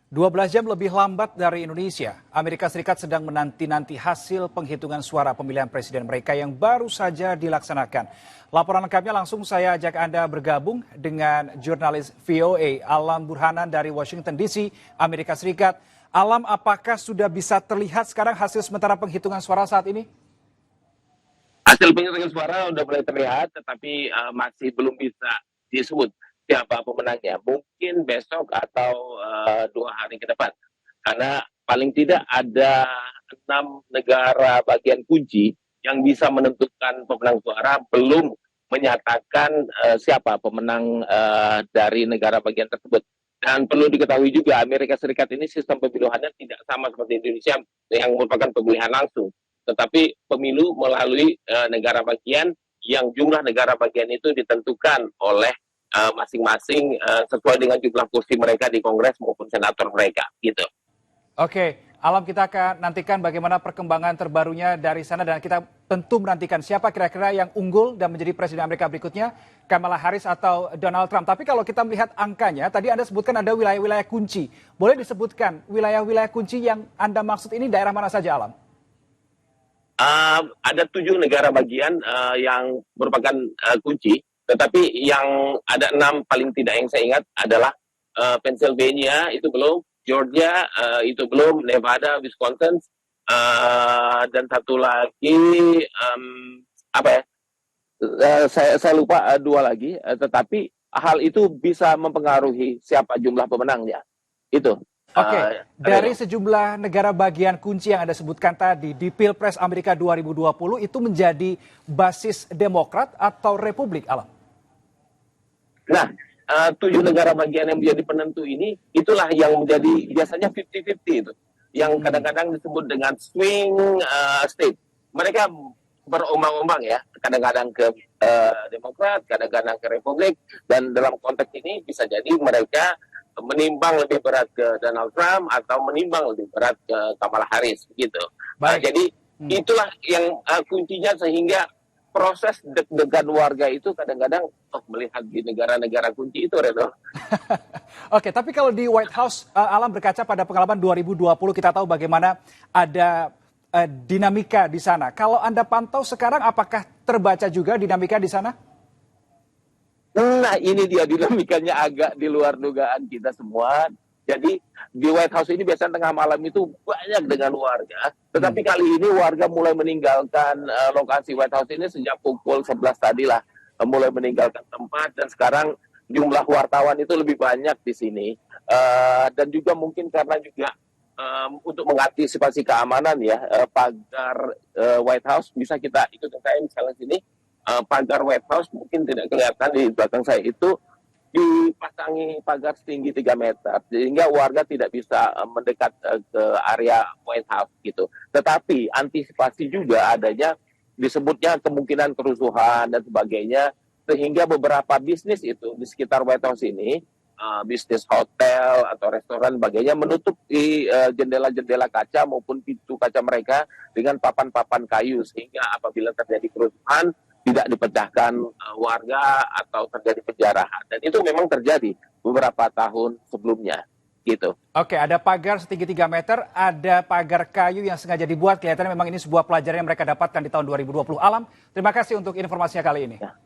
12 jam lebih lambat dari Indonesia, Amerika Serikat sedang menanti-nanti hasil penghitungan suara pemilihan presiden mereka yang baru saja dilaksanakan. Laporan lengkapnya langsung saya ajak Anda bergabung dengan jurnalis VOA Alam Burhanan dari Washington DC, Amerika Serikat. Alam, apakah sudah bisa terlihat sekarang hasil sementara penghitungan suara saat ini? Hasil penghitungan suara sudah mulai terlihat, tetapi masih belum bisa disebut siapa pemenangnya. Mungkin besok atau 2 hari ke depan. Karena paling tidak ada 6 negara bagian kunci yang bisa menentukan pemenang suara belum menyatakan siapa pemenang dari negara bagian tersebut. Dan perlu diketahui juga Amerika Serikat ini sistem pemilihannya tidak sama seperti Indonesia yang merupakan pemilihan langsung, tetapi pemilu melalui negara bagian yang jumlah negara bagian itu ditentukan oleh masing-masing sesuai dengan jumlah kursi mereka di Kongres maupun senator mereka gitu. Oke, Alam, kita akan nantikan bagaimana perkembangan terbarunya dari sana dan kita tentu menantikan siapa kira-kira yang unggul dan menjadi presiden Amerika berikutnya, Kamala Harris atau Donald Trump. Tapi kalau kita melihat angkanya, tadi Anda sebutkan ada wilayah-wilayah kunci. Boleh disebutkan wilayah-wilayah kunci yang Anda maksud ini daerah mana saja, Alam? Ada 7 negara bagian yang merupakan kunci, tetapi yang ada 6 paling tidak yang saya ingat adalah Pennsylvania itu belum, Georgia itu belum, Nevada, Wisconsin, dan satu lagi apa ya? Saya lupa 2 lagi, tetapi hal itu bisa mempengaruhi siapa jumlah pemenangnya. Itu. Oke, dari sejumlah negara bagian kunci yang Anda sebutkan tadi di Pilpres Amerika 2020 itu menjadi basis Demokrat atau Republik, Alam? Nah, 7 negara bagian yang menjadi penentu ini, itulah yang menjadi biasanya 50-50 itu. Yang kadang-kadang disebut dengan swing state. Mereka berombang-ombang ya, kadang-kadang ke Demokrat, kadang-kadang ke Republik, dan dalam konteks ini bisa jadi mereka menimbang lebih berat ke Donald Trump atau menimbang lebih berat ke Kamala Harris begitu. Jadi itulah yang kuncinya sehingga proses deg-degan warga itu kadang-kadang melihat di negara-negara kunci itu, Reno. Oke, tapi kalau di White House, Alam berkaca pada pengalaman 2020, kita tahu bagaimana ada dinamika di sana. Kalau Anda pantau sekarang, apakah terbaca juga dinamika di sana? Nah, ini dia dinamikanya agak di luar dugaan kita semua. Jadi di White House ini biasanya tengah malam itu banyak dengan warga. Tetapi kali ini warga mulai meninggalkan lokasi White House ini sejak pukul 11 tadi lah. Mulai meninggalkan tempat dan sekarang jumlah wartawan itu lebih banyak di sini. Dan juga mungkin karena juga untuk mengantisipasi keamanan ya, pagar White House bisa kita ikutin saya misalnya sini. Pagar White House mungkin tidak kelihatan di belakang saya itu dipasangi pagar setinggi 3 meter sehingga warga tidak bisa mendekat ke area White House gitu. Tetapi antisipasi juga adanya disebutnya kemungkinan kerusuhan dan sebagainya sehingga beberapa bisnis itu di sekitar White House ini bisnis hotel atau restoran sebagainya menutup di jendela-jendela kaca maupun pintu kaca mereka dengan papan-papan kayu sehingga apabila terjadi kerusuhan tidak dipecahkan warga atau terjadi penjarahan. Dan itu memang terjadi beberapa tahun sebelumnya. Gitu. Oke, ada pagar setinggi 3 meter, ada pagar kayu yang sengaja dibuat. Kelihatannya memang ini sebuah pelajaran yang mereka dapatkan di tahun 2020. Alam, terima kasih untuk informasinya kali ini. Ya.